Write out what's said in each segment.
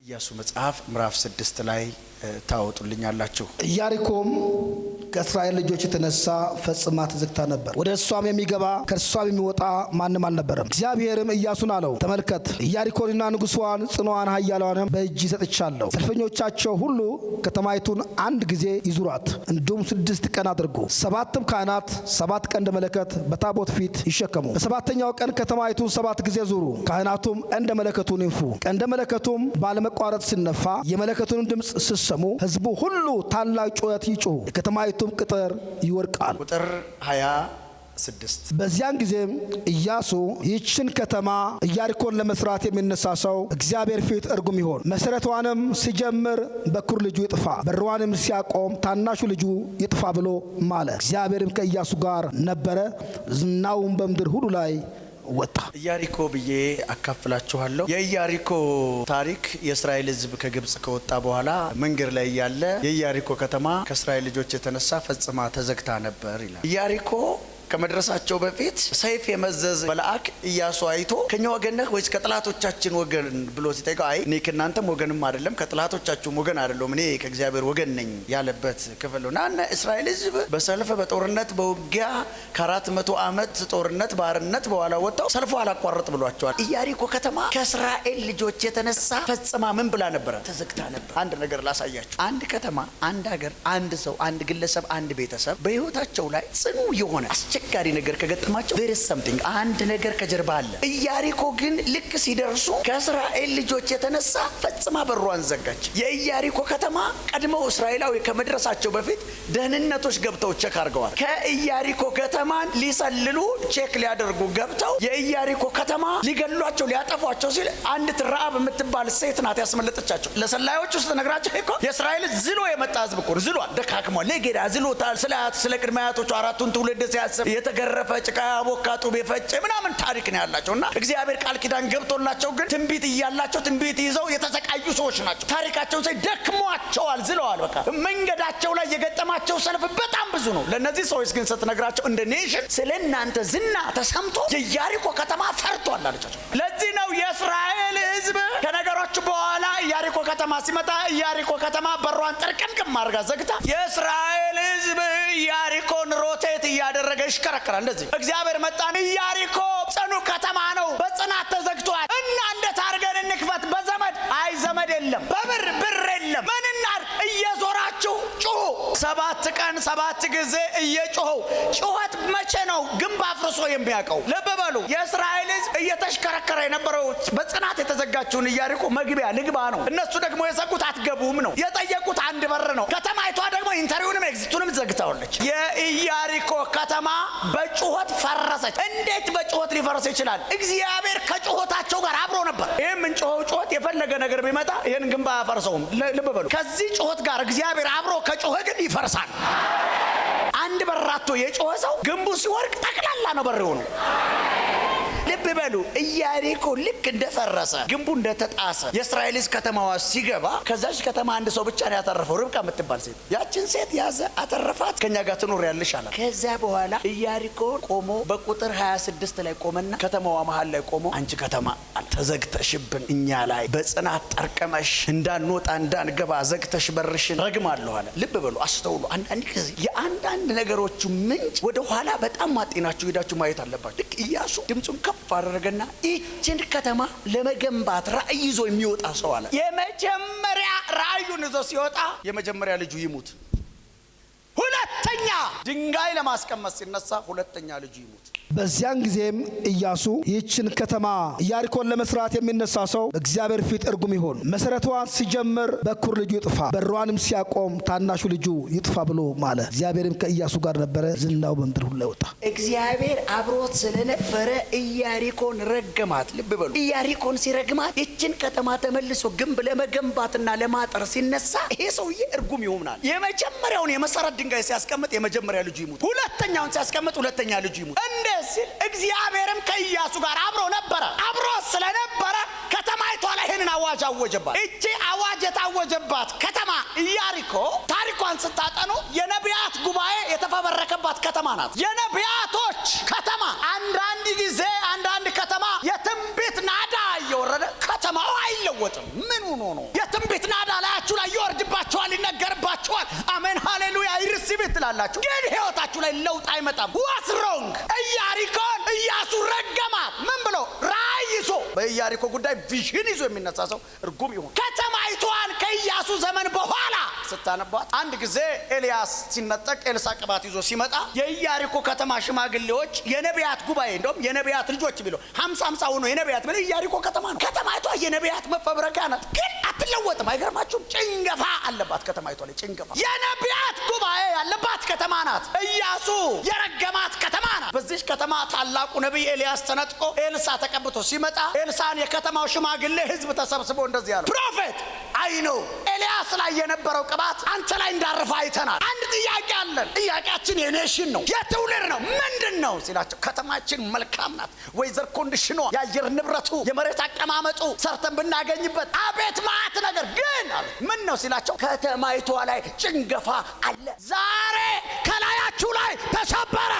ኢያሱ መጽሐፍ ምዕራፍ 6 ላይ ታወጡልኛላችሁ። ኢያሪኮም ከእስራኤል ልጆች የተነሳ ፈጽማ ተዘግታ ነበር። ወደ እሷም የሚገባ ከእሷም የሚወጣ ማንም አልነበረም። እግዚአብሔርም ኢያሱን አለው፣ ተመልከት ኢያሪኮንና ንጉሷን ጽኑዋን ኃያላንም በእጅ ሰጥቻለሁ። ሰልፈኞቻቸው ሁሉ ከተማይቱን አንድ ጊዜ ይዙሯት፣ እንዲሁም 6 ቀን አድርጉ። 7 ካህናት 7 ቀንደ መለከት በታቦት ፊት ይሸከሙ። በሰባተኛው ቀን ከተማይቱን 7 ጊዜ ዙሩ። ካህናቱም እንደ መለከቱን ይንፉ። ቀንደ መለከቱም ባለመቋረጥ ሲነፋ የመለከቱን ድምፅ ስሰሙ ሕዝቡ ሁሉ ታላቅ ጩኸት ይጮሁ፣ የከተማይቱም ቅጥር ይወድቃል። ቁጥር 26 በዚያን ጊዜም ኢያሱ ይህችን ከተማ ኢያሪኮን ለመስራት የሚነሳ ሰው እግዚአብሔር ፊት እርጉም ይሆን፣ መሰረቷንም ሲጀምር በኩር ልጁ ይጥፋ፣ በርዋንም ሲያቆም ታናሹ ልጁ ይጥፋ ብሎ ማለ። እግዚአብሔርም ከኢያሱ ጋር ነበረ፣ ዝናውም በምድር ሁሉ ላይ ወጣ። ኢያሪኮ ብዬ አካፍላችኋለሁ። የኢያሪኮ ታሪክ የእስራኤል ሕዝብ ከግብጽ ከወጣ በኋላ መንገድ ላይ ያለ የኢያሪኮ ከተማ ከእስራኤል ልጆች የተነሳ ፈጽማ ተዘግታ ነበር ይላል። ኢያሪኮ ከመድረሳቸው በፊት ሰይፍ የመዘዝ መልአክ ኢያሱ አይቶ ከኛ ወገን ነህ ወይስ ከጥላቶቻችን ወገን ብሎ ሲጠይቀው አይ እኔ ከናንተም ወገንም አይደለም ከጥላቶቻችሁም ወገን አይደለም እኔ ከእግዚአብሔር ወገን ነኝ ያለበት ክፍል ነው። እና እስራኤል ሕዝብ በሰልፍ በጦርነት በውጊያ ከ400 ዓመት ጦርነት ባርነት በኋላ ወጣው ሰልፉ አላቋረጥ ብሏቸዋል። ኢያሪኮ ከተማ ከእስራኤል ልጆች የተነሳ ፈጽማ ምን ብላ ነበር? ተዘግታ ነበር። አንድ ነገር ላሳያችሁ። አንድ ከተማ፣ አንድ ሀገር፣ አንድ ሰው፣ አንድ ግለሰብ፣ አንድ ቤተሰብ በህይወታቸው ላይ ጽኑ የሆነ አስቸጋሪ ነገር ከገጠማቸው there is something አንድ ነገር ከጀርባ አለ። ኢያሪኮ ግን ልክ ሲደርሱ ከእስራኤል ልጆች የተነሳ ፈጽማ በሯን ዘጋች። የኢያሪኮ ከተማ ቀድመው እስራኤላዊ ከመድረሳቸው በፊት ደህንነቶች ገብተው ቼክ አድርገዋል። ከኢያሪኮ ከተማን ሊሰልሉ ቼክ ሊያደርጉ ገብተው የኢያሪኮ ከተማ ሊገሏቸው ሊያጠፏቸው ሲል አንዲት ረዓብ የምትባል ሴት ናት ያስመለጠቻቸው። ለሰላዮች ውስጥ ነግራቸው እኮ የእስራኤል ዝሎ የመጣ ህዝብ እኮ ዝሏል፣ ደካክሟል፣ ለጌዳ ዝሎታል። ስለ ቅድመ አያቶቹ አራቱን ትውልድ ሲያስብ የተገረፈ ጭቃ ያቦካ ጡብ የፈጨ ምናምን ታሪክ ነው ያላቸውና እግዚአብሔር ቃል ኪዳን ገብቶላቸው ግን ትንቢት እያላቸው ትንቢት ይዘው የተሰቃዩ ሰዎች ናቸው። ታሪካቸው ሳይ ደክሟቸዋል፣ ዝለዋል። በቃ መንገዳቸው ላይ የገጠማቸው ሰልፍ በጣም ብዙ ነው። ለነዚህ ሰዎች ግን ስትነግራቸው እንደ ኔሽን ስለናንተ ዝና ተሰምቶ የኢያሪኮ ከተማ ፈርቷል አለቻቸው። ለዚህ ነው የእስራኤል ህዝብ ከነገሮች በኋላ ኢያሪኮ ከተማ ሲመጣ ኢያሪኮ ከተማ በሯን ጥርቅምቅም አድርጋ ዘግታ የእስራኤል ህዝብ ኢያሪኮን ሮቴት እያደረገ ይሽከረከራል። እንደዚህ እግዚአብሔር መጣን። ኢያሪኮ ጽኑ ከተማ ነው፣ በጽናት ተዘግቷል እና እንዴት አድርገን እንክፈት? በዘመድ አይ ዘመድ የለም፣ በብር ብር የለም። ምን እናድርግ? እየዞራችሁ ጩሁ። 7 ቀን 7 ጊዜ እየጮሁ ጩኸት መቼ ነው ግንብ አፍርሶ የሚያውቀው? ልብ በሉ። የእስራኤል ህዝብ እየተሽከረከረ የነበረው በጽናት የተዘጋችውን ኢያሪኮ መግቢያ ልግባ ነው። እነሱ ደግሞ የዘጉት አትገቡም ነው። የጠየቁት አንድ በር ነው። ከተማይቷ ደግሞ ኢንተሪውንም ኤግዚቱንም ዘግታለች። የኢያሪኮ ከተማ በጩኸት ፈረሰች። እንዴት በጩኸት ሊፈርስ ይችላል? እግዚአብሔር ከጩኸታቸው ጋር አብሮ ነበር። ይሄም እንጮኸው ጩኸት የፈለገ ነገር ቢመጣ ይሄን ግንብ አያፈርሰውም። ልብ በሉ። ከዚህ ጩኸት ጋር እግዚአብሔር አብሮ ከጮኸ ግን ይፈርሳል። አንድ በራቶ የጮኸ ሰው ግንቡ ሲወርቅ ጠቅላላ ነው በር የሆነው። ልብ በሉ። ኢያሪኮ ልክ እንደፈረሰ ግንቡ እንደተጣሰ የእስራኤል ከተማዋ ሲገባ ከዛች ከተማ አንድ ሰው ብቻ ነው ያተረፈው፣ ርብቃ የምትባል ሴት። ያችን ሴት ያዘ፣ አተረፋት፣ ከኛ ጋር ትኖር ያለሽ አላት። ከዛ በኋላ ኢያሪኮ ቆሞ በቁጥር 26 ላይ ቆመና ከተማዋ መሃል ላይ ቆሞ አንቺ ከተማ ተዘግተሽብን እኛ ላይ በጽናት ጠርቀመሽ እንዳንወጣ እንዳንገባ ዘግተሽ በርሽን ረግማለሁ አለ። ልብ በሉ፣ አስተውሉ። አንዳንድ ጊዜ የአንዳንድ ነገሮቹ ምንጭ ወደ ኋላ በጣም ማጤናችሁ ሄዳችሁ ማየት አለባችሁ። ልክ ኢያሱ ድምፁን ከፍ አደረገና ይህችን ከተማ ለመገንባት ራእይ ይዞ የሚወጣ ሰው አለ። የመጀመሪያ ራእዩን ይዞ ሲወጣ የመጀመሪያ ልጁ ይሙት። ሁለተኛ ድንጋይ ለማስቀመጥ ሲነሳ ሁለተኛ ልጁ ይሙት። በዚያን ጊዜም ኢያሱ ይህችን ከተማ ኢያሪኮን ለመስራት የሚነሳ ሰው እግዚአብሔር ፊት እርጉም ይሆን፣ መሰረቷን ሲጀምር በኩር ልጁ ይጥፋ፣ በሯንም ሲያቆም ታናሹ ልጁ ይጥፋ ብሎ ማለ። እግዚአብሔርም ከኢያሱ ጋር ነበረ፣ ዝናው በምድር ሁሉ ላይ ወጣ። እግዚአብሔር አብሮት ስለነበረ ኢያሪኮን ረገማት። ልብ በሉ። ኢያሪኮን ሲረግማት ይህችን ከተማ ተመልሶ ግንብ ለመገንባትና ለማጠር ሲነሳ ይሄ ሰውዬ እርጉም ይሆናል። የመጀመሪያውን የመሰረት ድንጋይ ሲያስቀምጥ የመጀመሪያ ልጁ ይሙት፣ ሁለተኛውን ሲያስቀምጥ ሁለተኛ ልጁ ይሙት። ሲል እግዚአብሔርም ከኢያሱ ጋር አብሮ ነበረ። አብሮ ስለነበረ ከተማይቷ ላይ ይህንን አዋጅ አወጀባት። እቺ አዋጅ የታወጀባት ከተማ ኢያሪኮ ታሪኳን ስታጠኑ የነቢያት ጉባኤ የተፈበረከባት ከተማ ናት። የነቢያቶች ከተማ። አንዳንድ ጊዜ አንዳንድ ከተማ የትንቢት ናዳ እየወረደ ከተማው አይለወጥም። አይለወጥም። ምን ሆኖ ነው? የትንቢት ናዳ ላያችሁ ላይ ይወርድባችኋል፣ ይነገርባችኋል። አሜን ሃሌሉያ ይርሲብ ትላላችሁ፣ ግን ህይወታችሁ ላይ ለውጥ አይመጣም። ዋትስ ሮንግ? ኢያሪኮን ኢያሱ ረገማት። ምን ብሎ? ራእይ ይዞ። በኢያሪኮ ጉዳይ ቪዥን ይዞ የሚነሳ ሰው እርጉም ይሁን። ከተማይቷን ከኢያሱ ዘመን በኋላ ስታነቧት አንድ ጊዜ ኤልያስ ሲነጠቅ ኤልሳ ቅባት ይዞ ሲመጣ የኢያሪኮ ከተማ ሽማግሌዎች የነቢያት ጉባኤ እንደውም የነቢያት ልጆች ቢሉ 50 ሆኖ የነቢያት ቢሉ ኢያሪኮ ከተማ ነው። ከተማይቷ የነቢያት መፈብረኪያ ናት፣ ግን አትለወጥም። አይገርማችሁም? ጭንገፋ አለባት ከተማይቷ ላይ ጭንገፋ። የነቢያት ጉባኤ ያለባት ከተማ ናት። ኢያሱ የረገማት ከተማ ናት። በዚህ ከተማ ታላቁ ነቢይ ኤልያስ ተነጥቆ ኤልሳ ተቀብቶ ሲመጣ ኤልሳን የከተማው ሽማግሌ ህዝብ ተሰብስቦ እንደዚህ ያለው ፕሮፌት አይኖ ኤልያስ ላይ የነበረው ቅባት አንተ ላይ እንዳረፈ አይተናል። አንድ ጥያቄ አለን። ጥያቄያችን የኔሽን ነው፣ የትውልድ ነው። ምንድን ነው ሲላቸው ከተማችን መልካም ናት፣ ወይዘር ኮንዲሽኗ፣ የአየር ንብረቱ፣ የመሬት አቀማመጡ ሰርተን ብናገኝበት አቤት ማአት ነገር ግን አለ። ምን ነው ሲላቸው ከተማይቷ ላይ ጭንገፋ አለ። ዛሬ ከላያችሁ ላይ ተሰበረ።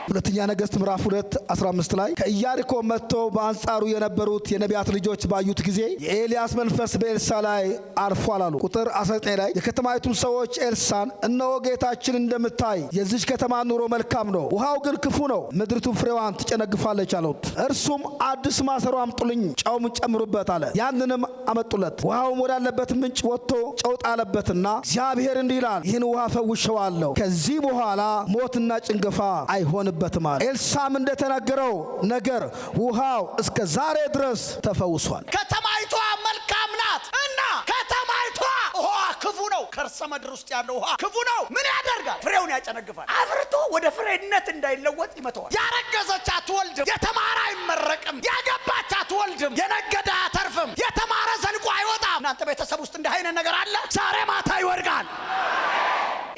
ሁለተኛ ነገሥት ምዕራፍ 2:15 ላይ ከኢያሪኮ መጥተው በአንጻሩ የነበሩት የነቢያት ልጆች ባዩት ጊዜ የኤልያስ መንፈስ በኤልሳ ላይ አርፏል አሉ። ቁጥር 19 ላይ የከተማይቱን ሰዎች ኤልሳን እነሆ ጌታችን እንደምታይ የዚች ከተማ ኑሮ መልካም ነው፣ ውሃው ግን ክፉ ነው፣ ምድሪቱ ፍሬዋን ትጨነግፋለች አሉት። እርሱም አዲስ ማሰሮ አምጡልኝ፣ ጨውም ጨምሩበት አለ። ያንንም አመጡለት። ውሃውም ወዳለበት ምንጭ ወጥቶ ጨው ጣለበትና እግዚአብሔር እንዲህ ይላል ይህን ውሃ ፈውሼዋለሁ፣ ከዚህ በኋላ ሞትና ጭንገፋ አይሆንም በትማል። ኤልሳም እንደተናገረው ነገር ውሃው እስከ ዛሬ ድረስ ተፈውሷል። ከተማይቷ መልካም ናት እና ከተማይቷ ውሃ ክፉ ነው። ከርሰ ምድር ውስጥ ያለው ውሃ ክፉ ነው። ምን ያደርጋል? ፍሬውን ያጨነግፋል። አፍርቶ ወደ ፍሬነት እንዳይለወጥ ይመተዋል። ያረገዘች አትወልድም፣ የተማረ አይመረቅም፣ ያገባች አትወልድም፣ የነገደ አተርፍም፣ የተማረ ዘልቆ አይወጣም። እናንተ ቤተሰብ ውስጥ እንዲህ አይነት ነገር አለ? ዛሬ ማታ ይወድቃል።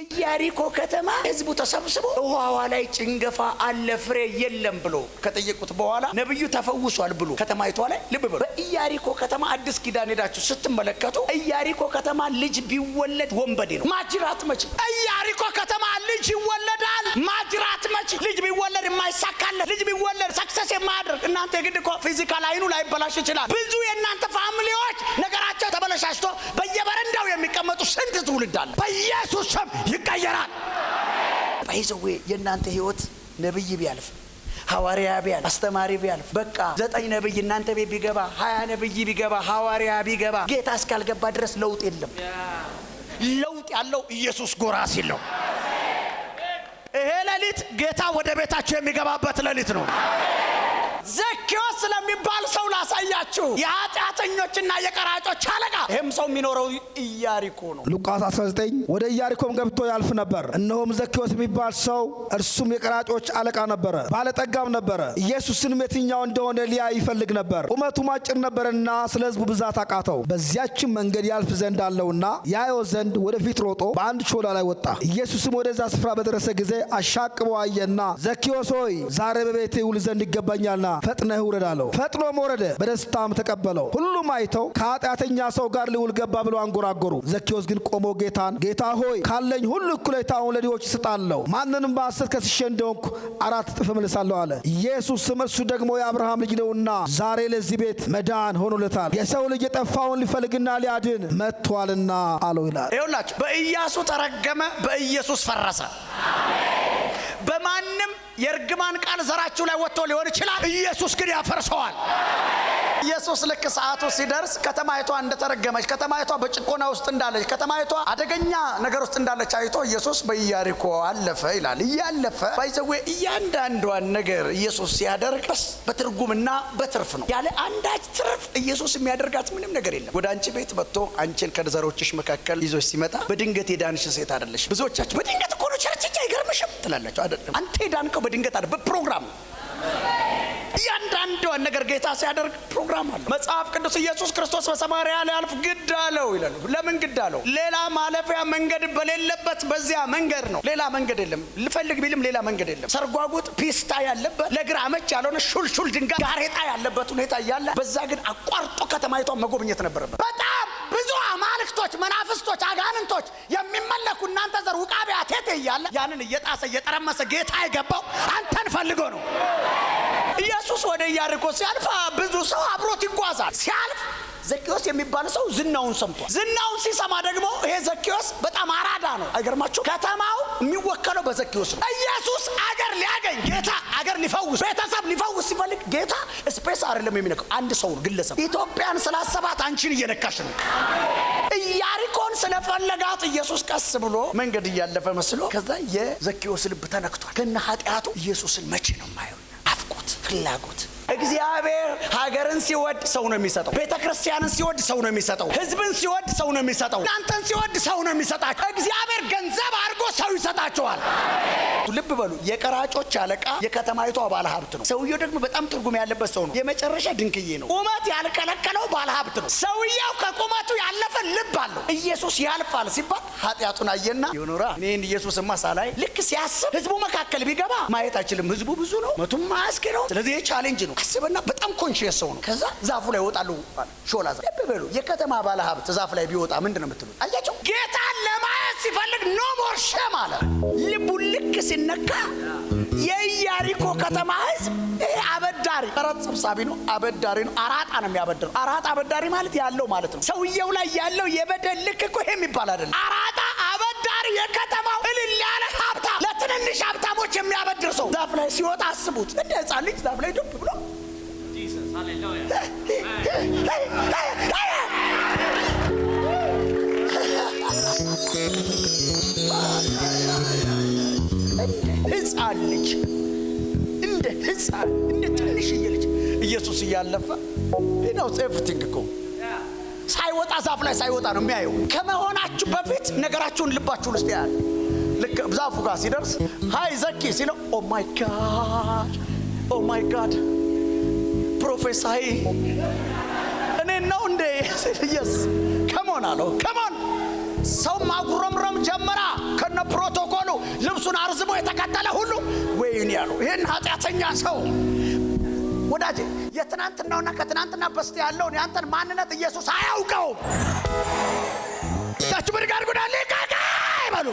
ኢያሪኮ ከተማ ህዝቡ ተሰብስቦ ውሃዋ ላይ ጭንገፋ አለ ፍሬ የለም ብሎ ከጠየቁት በኋላ ነብዩ ተፈውሷል ብሎ ከተማይቷ ላይ ልብ በሉ። በኢያሪኮ ከተማ አዲስ ኪዳን ሄዳችሁ ስትመለከቱ ኢያሪኮ ከተማ ልጅ ቢወለድ ወንበዴ ነው፣ ማጅራት መች። ኢያሪኮ ከተማ ልጅ ይወለዳል፣ ማጅራት መች። ልጅ ቢወለድ የማይሳካለት ልጅ ቢወለድ ሰክሰስ የማያደርግ እናንተ የግድ እኮ ፊዚካል አይኑ ላይበላሽ ይችላል። ብዙ የእናንተ ፋሚሊዎች ነገራቸው ተበላሽቶ በየበረንዳው የሚቀመጡ ስንት ትውልድ አለ። በኢየሱስ ስም ይቀየራል። ባይዘዌ የእናንተ ህይወት ነብይ ቢያልፍ፣ ሐዋርያ ቢያልፍ፣ አስተማሪ ቢያልፍ፣ በቃ 9 ነብይ እናንተ ቤት ቢገባ፣ 20 ነብይ ቢገባ፣ ሐዋርያ ቢገባ ጌታ እስካልገባ ድረስ ለውጥ የለም። ለውጥ ያለው ኢየሱስ ጎራ ሲል ነው። ይሄ ሌሊት ጌታ ወደ ቤታችሁ የሚገባበት ሌሊት ነው። ዘኬዎስ ስለሚባል ሰው ላሳያችሁ። የኃጢአተኞችና የቀራጮች አለቃ። ይህም ሰው የሚኖረው ኢያሪኮ ነው። ሉቃስ 19 ወደ ኢያሪኮም ገብቶ ያልፍ ነበር። እነሆም ዘኬዎስ የሚባል ሰው እርሱም የቀራጮች አለቃ ነበረ፣ ባለጠጋም ነበረ። ኢየሱስንም የትኛው እንደሆነ ሊያይ ይፈልግ ነበር። ቁመቱም አጭር ነበርና ስለ ሕዝቡ ብዛት አቃተው። በዚያችም መንገድ ያልፍ ዘንድ አለውና ያየው ዘንድ ወደፊት ሮጦ በአንድ ሾላ ላይ ወጣ። ኢየሱስም ወደዛ ስፍራ በደረሰ ጊዜ አሻቅቦ አየና ዘኬዎስ ሆይ ዛሬ በቤቴ ውል ዘንድ ይገባኛልና ፈጥነህ ውረድ አለው። ፈጥኖም ወረደ፣ በደስታም ተቀበለው። ሁሉም አይተው ከኃጢአተኛ ሰው ጋር ሊውል ገባ ብለው አንጎራጎሩ። ዘኬዎስ ግን ቆሞ ጌታ ሆይ ካለኝ ሁሉ እኩሌታውን ለድሆች እሰጣለሁ፣ ማንንም በሐሰት ከስሼ እንደሆንኩ 4 እጥፍ እመልሳለሁ አለ። ኢየሱስም እርሱ ደግሞ የአብርሃም ልጅ ነውና ዛሬ ለዚህ ቤት መዳን ሆኖለታል፣ የሰው ልጅ የጠፋውን ሊፈልግና ሊያድን መጥቷልና አለው ይላል። ይኸውላችሁ በኢያሱ ተረገመ፣ በኢየሱስ ፈረሰ። በማንም የርግማን ቃል ዘራችሁ ላይ ወጥቶ ሊሆን ይችላል፣ ኢየሱስ ግን ያፈርሰዋል። ኢየሱስ ልክ ሰዓቱ ሲደርስ ከተማይቷ እንደተረገመች፣ ከተማይቷ በጭቆና ውስጥ እንዳለች፣ ከተማይቷ አደገኛ ነገር ውስጥ እንዳለች አይቶ ኢየሱስ በኢያሪኮ አለፈ ይላል። እያለፈ ባይዘዌ እያንዳንዷን ነገር ኢየሱስ ሲያደርግ በትርጉምና በትርፍ ነው። ያለ አንዳች ትርፍ ኢየሱስ የሚያደርጋት ምንም ነገር የለም። ወደ አንቺ ቤት መጥቶ አንቺን ከዘሮችሽ መካከል ይዞሽ ሲመጣ በድንገት የዳንሽ ሴት አይደለሽ። ብዙዎቻችሁ በድንገት እኮ ነው ቸርች አይገርምሽም ትላላችሁ። አይደለም፣ አንተ የዳንከው በድንገት አይደለም፣ በፕሮግራም ነው። እያንዳንዷን ነገር ጌታ ሲያደርግ ፕሮግራም አለ። መጽሐፍ ቅዱስ ኢየሱስ ክርስቶስ በሰማርያ ሊያልፍ ግድ አለው ይላል። ለምን ግድ አለው? ሌላ ማለፊያ መንገድ በሌለበት በዚያ መንገድ ነው። ሌላ መንገድ የለም። ልፈልግ ቢልም ሌላ መንገድ የለም። ሰርጓጉጥ ፒስታ ያለበት ለግራ አመች ያልሆነ ሹልሹል ድንጋይ ጋሬጣ ያለበት ሁኔታ እያለ በዛ ግን አቋርጦ ከተማይቷን መጎብኘት ነበረበት። በጣም ብዙ አማልክቶች፣ መናፍስቶች፣ አጋንንቶች የሚመለኩ እናንተ ዘር ውቃቢያ ቴቴ እያለ ያንን እየጣሰ እየጠረመሰ ጌታ የገባው አንተን ፈልጎ ነው። ኢየሱስ ወደ ኢያሪኮ ሲያልፍ ብዙ ሰው አብሮት ይጓዛል። ሲያልፍ ዘኬዎስ የሚባል ሰው ዝናውን ሰምቷል። ዝናውን ሲሰማ ደግሞ ይሄ ዘኬዎስ በጣም አራዳ ነው። አይገርማችሁ? ከተማው የሚወከለው በዘኬዎስ ነው። ኢየሱስ አገር ሊያገኝ ጌታ አገር ሊፈውስ ቤተሰብ ሊፈውስ ሲፈልግ ጌታ ስፔስ አይደለም የሚነካው፣ አንድ ሰው ነው፣ ግለሰብ። ኢትዮጵያን ስላሰባት አንቺን እየነካሽ ነው። ኢያሪኮን ስለፈለጋት ኢየሱስ ቀስ ብሎ መንገድ እያለፈ መስሎ ከዛ የዘኬዎስ ልብ ተነክቷል። ከነ ኃጢአቱ ኢየሱስን መቼ ነው የማየው? አፍቆት ፍላጎት። እግዚአብሔር ሀገርን ሲወድ ሰው ነው የሚሰጠው። ቤተክርስቲያንን ሲወድ ሰው ነው የሚሰጠው። ህዝብን ሲወድ ሰው ነው የሚሰጠው። እናንተን ሲወድ ሰው ነው የሚሰጣቸው። እግዚአብሔር ገንዘብ አድርጎ ሰው ይሰጣቸዋል። ልብ በሉ፣ የቀራጮች አለቃ የከተማይቱ ባለ ሀብት ነው። ሰውየው ደግሞ በጣም ትርጉም ያለበት ሰው ነው። የመጨረሻ ድንቅዬ ነው። ቁመት ያልከለከለው ባለ ሀብት ነው። ሰውየው ከቁመቱ ያለፈ ልብ አለው። ኢየሱስ ያልፋል ሲባል ኃጢአቱን አየና ይኖራ እኔን ኢየሱስማ ሳላይ ልክ ሲያስብ ህዝቡ መካከል ቢገባ ማየት አይችልም። ህዝቡ ብዙ ነው፣ መቱም ማስኪ ነው። ስለዚህ ቻሌንጅ ነው። አስበና በጣም ኮንሺየስ ሰው ነው። ከዛ ዛፉ ላይ ወጣሉ አለ። ሾላ ዛፍ። ልብ በሉ፣ የከተማ ባለ ሀብት ዛፍ ላይ ቢወጣ ምንድነው የምትሉት? አያችሁ፣ ጌታን ለማየት ሲፈልግ ኖ ሞር ሸም አለ። ልቡ ልክ ሲነካ የኢያሪኮ ከተማ ህዝብ አበዳሪ ቀረጥ ሰብሳቢ ነው፣ አበዳሪ ነው። አራጣ ነው የሚያበድረው። አራጣ አበዳሪ ማለት ያለው ማለት ነው። ሰውየው ላይ ያለው የበደል ልክ እኮ ይሄ የሚባል አይደለም። አራጣ አበዳሪ የከተማው እልል ያለ ሀብታም፣ ለትንንሽ ሀብታሞች የሚያበድር ሰው ዛፍ ላይ ሲወጣ አስቡት። እንደ ህፃን ልጅ ዛፍ ላይ ዱብ ብሎ ህፃን ልጅ እንደ ህፃን እንደ ትንሽዬ ልጅ ኢየሱስ እያለፈ ነው። ኤቭሪቲንግ እኮ ሳይወጣ ዛፍ ላይ ሳይወጣ ነው የሚያየው። ከመሆናችሁ በፊት ነገራችሁን ልባችሁን ውስጥ ያያል። ልክ ዛፉ ጋር ሲደርስ ሃይ ዘኪ ሲለው ኦ ማይ ጋድ ኦ ማይ ጋድ ፕሮፌሳይ እኔ ነው እንዴ? ኢየስ ከሞን አለው። ከሞን ሰው ማጉረምረም ጀመራ። ከነ ፕሮቶኮሉ ልብሱን አርዝሞ የተከተለ ሁሉ ወይኔ ያለው ይሄን ኃጢአተኛ ሰው። ወዳጄ የትናንትናውና ከትናንትና በስተ ያለውን ያንተን ማንነት ኢየሱስ አያውቀውም። ታች ብርጋር ጉዳሌ ካካይ ባሉ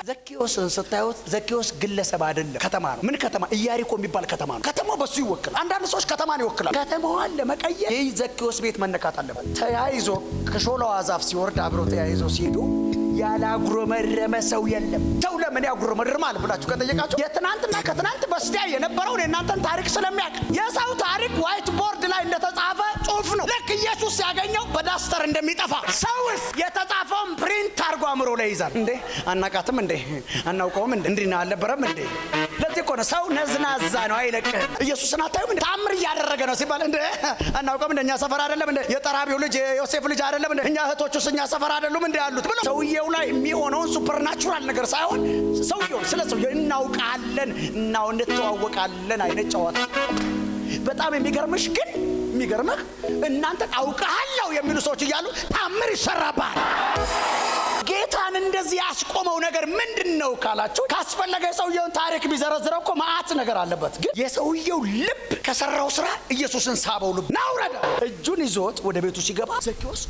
ዘኬዎስን ስታዩት ዘኬዎስ ግለሰብ አይደለም፣ ከተማ ነው። ምን ከተማ? ኢያሪኮ የሚባል ከተማ ነው። ከተማው በሱ ይወክላል። አንዳንድ ሰዎች ከተማን ይወክላል። ከተማዋን ለመቀየር ይህ ዘኬዎስ ቤት መነካት አለበት። ተያይዞ ከሾላዋ ዛፍ ሲወርድ አብረው ተያይዞ ሲሄዱ ያላጉረመረመ ሰው የለም። ሰው ለምን ያጉረመርማል ብላችሁ ከጠየቃችሁ የትናንትና ከትናንት በስቲያ የነበረውን የእናንተን ታሪክ ስለሚያውቅ የሰው ታሪክ ዋይት ቦርድ ላይ እንደተጻፈ ጽሑፍ ነው። ልክ ኢየሱስ ያገኘው በዳስተር እንደሚጠፋ ሰውስ የተጻፈውን ፕሪንት አድርጎ አእምሮ ላይ ይዛል። እንዴ አናቃትም እንዴ አናውቀውም እንዴ እንዲና አልነበረም እንዴ? ለዚህ እኮ ነው ሰው ነዝናዛ ነው፣ አይለቅህም። ኢየሱስን አታዩም እንዴ? ታምር እያደረገ ነው ሲባል እንዴ አናውቀውም እንዴ? እኛ ሰፈር አይደለም እንዴ? የጠራቢው ልጅ የዮሴፍ ልጅ አይደለም እንዴ? እኛ እህቶቹስ እኛ ሰፈር አይደሉም እንዴ ያሉት ብሎ ሰውየው ላይ የሚሆነውን ሱፐርናቹራል ነገር ሳይሆን ሰውየው ስለ ሰውየው እናውቃለን እና እንተዋወቃለን አይነት ጨዋታ። በጣም የሚገርምሽ ግን የሚገርምህ እናንተ አውቃለሁ የሚሉ ሰዎች እያሉ ታምር ይሰራባል። ጌታን እንደዚህ ያስቆመው ነገር ምንድነው ካላችሁ፣ ካስፈለገ የሰውየውን ታሪክ ቢዘረዝረው እኮ ማአት ነገር አለበት። ግን የሰውየው ልብ ከሰራው ስራ ኢየሱስን ሳበው። ልብ ናውረዳ እጁን ይዞት ወደ ቤቱ ሲገባ ዘኬዎስ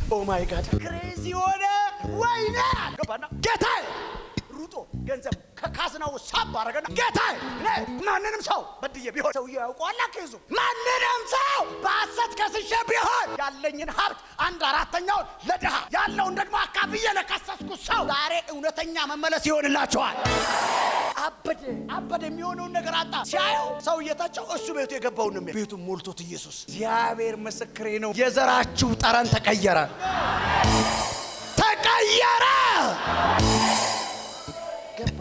ኦ ማይ ጋድ ክሬዚ ሆነ። ወይኔ ገባና ጌታዬ ሩጦ ገንዘብ ከካዝናው ሳብ አረገና ጌታዬ ማንንም ሰው በድዬ ቢሆን ሰውየው ያውቀዋል። ከይዙ ማንንም ሰው በሐሰት ከስሼ ቢሆን ያለኝን ሀብት 1/4ኛውን ለድሃ ያለውን ደግሞ አካፍዬ ለከሰስኩ ሰው ዛሬ እውነተኛ መመለስ ይሆንላቸዋል። አበደ የሚሆነውን ነገር አጣ። ሲያየው ሰው እየታቸው እሱ ቤቱ የገባው ነው። ቤቱን ሞልቶት ኢየሱስ እግዚአብሔር ምስክሬ ነው። የዘራችሁ ጠረን ተቀየረ። ገባ።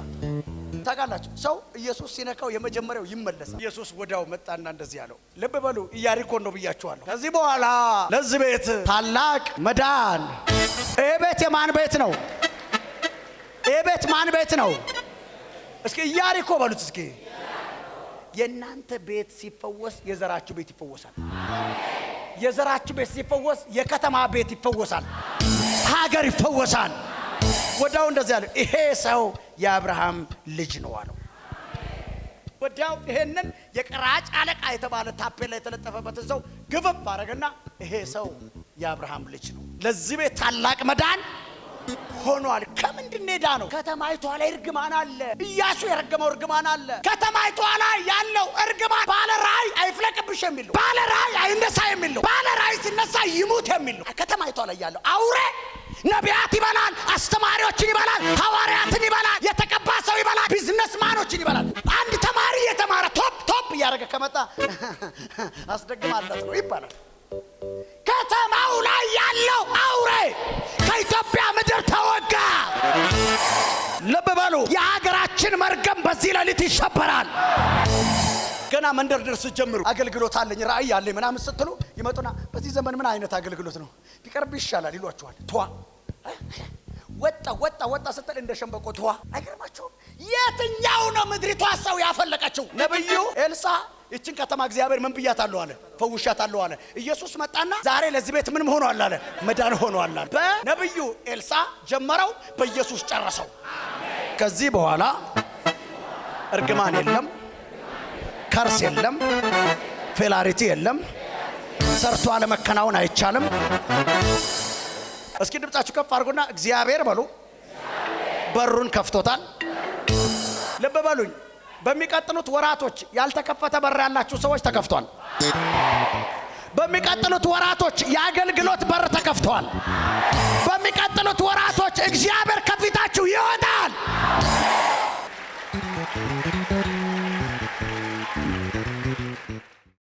ታውቃላችሁ ሰው ኢየሱስ ሲነካው የመጀመሪያው ይመለሳል። ኢየሱስ ወዲያው መጣና እንደዚህ ያለው ልብ በሉ ኢያሪኮን ነው ብያችኋለሁ። ከዚህ በኋላ ለዚህ ቤት ታላቅ መዳን። ይሄ ቤት የማን ቤት ነው? ይሄ ቤት ማን ቤት ነው? እስኪ ኢያሪኮ በሉት እስኪ። የእናንተ ቤት ሲፈወስ የዘራችሁ ቤት ይፈወሳል። የዘራችሁ ቤት ሲፈወስ የከተማ ቤት ይፈወሳል። ሀገር ይፈወሳል። ወዳው እንደዚህ ያለው ይሄ ሰው የአብርሃም ልጅ ነው አለው። ወዳው ይሄንን የቀራጭ አለቃ የተባለ ታፔላ የተለጠፈበትን ሰው ግብብ አረገና ይሄ ሰው የአብርሃም ልጅ ነው፣ ለዚህ ቤት ታላቅ መዳን ሆኗል። ከምንድን ሄዳ ነው? ከተማይቷ ላይ እርግማን አለ። ኢያሱ የረገመው እርግማን አለ። ከተማይቷ ላይ ያለው እርግማን ባለ ራእይ አይፍለቅብሽ የሚል ነው። ባለ ራእይ አይነሳ የሚል ነው። ባለ ራእይ ሲነሳ ይሙት የሚል ነው። ከተማይቷ ላይ ያለው አውሬ ነቢያት ይበላል፣ አስተማሪዎችን ይበላል፣ ሐዋርያትን ይበላል፣ የተቀባ ሰው ይበላል፣ ቢዝነስማኖችን ይበላል። አንድ ተማሪ የተማረ ቶፕ እያደረገ ከመጣ አስደግማለት ነው ይባላል። ከተማው ላይ ያለው አውሬ ከኢትዮጵያ ምድር ተወጋ። ልብ በሉ፣ የሀገራችን መርገም በዚህ ሌሊት ይሸበራል። ገና መንደር ድረስ ጀምሩ። አገልግሎት አለኝ ራእይ አለኝ ምናምን ስትሉ ይመጡና በዚህ ዘመን ምን አይነት አገልግሎት ነው ቢቀርብ ይሻላል ይሏቸዋል። ተዋ ወጣ ስትል እንደ ሸምበቆ ተዋ። አይገርማችሁም? የትኛው ነው ምድሪቷ ሰው ያፈለቀችው? ነብዩ ኤልሳ ይችን ከተማ እግዚአብሔር ምን ብያታለሁ አለ? ፈውሻታለሁ አለ። ኢየሱስ መጣና ዛሬ ለዚህ ቤት ምን ሆኗል አለ? መዳን ሆኗል አለ። በነብዩ ኤልሳ ጀመረው፣ በኢየሱስ ጨረሰው። ከዚህ በኋላ እርግማን የለም፣ ከርስ የለም፣ ፌላሪቲ የለም፣ ሰርቶ አለመከናወን አይቻልም። እስኪ ድምጻችሁ ከፍ አድርጉና እግዚአብሔር በሉ በሩን ከፍቶታል። ልብ በሉኝ፣ በሚቀጥሉት ወራቶች ያልተከፈተ በር ያላችሁ ሰዎች ተከፍቷል። በሚቀጥሉት ወራቶች የአገልግሎት በር ተከፍቷል። በሚቀጥሉት ወራቶች እግዚአብሔር ከፊታችሁ ይወጣል።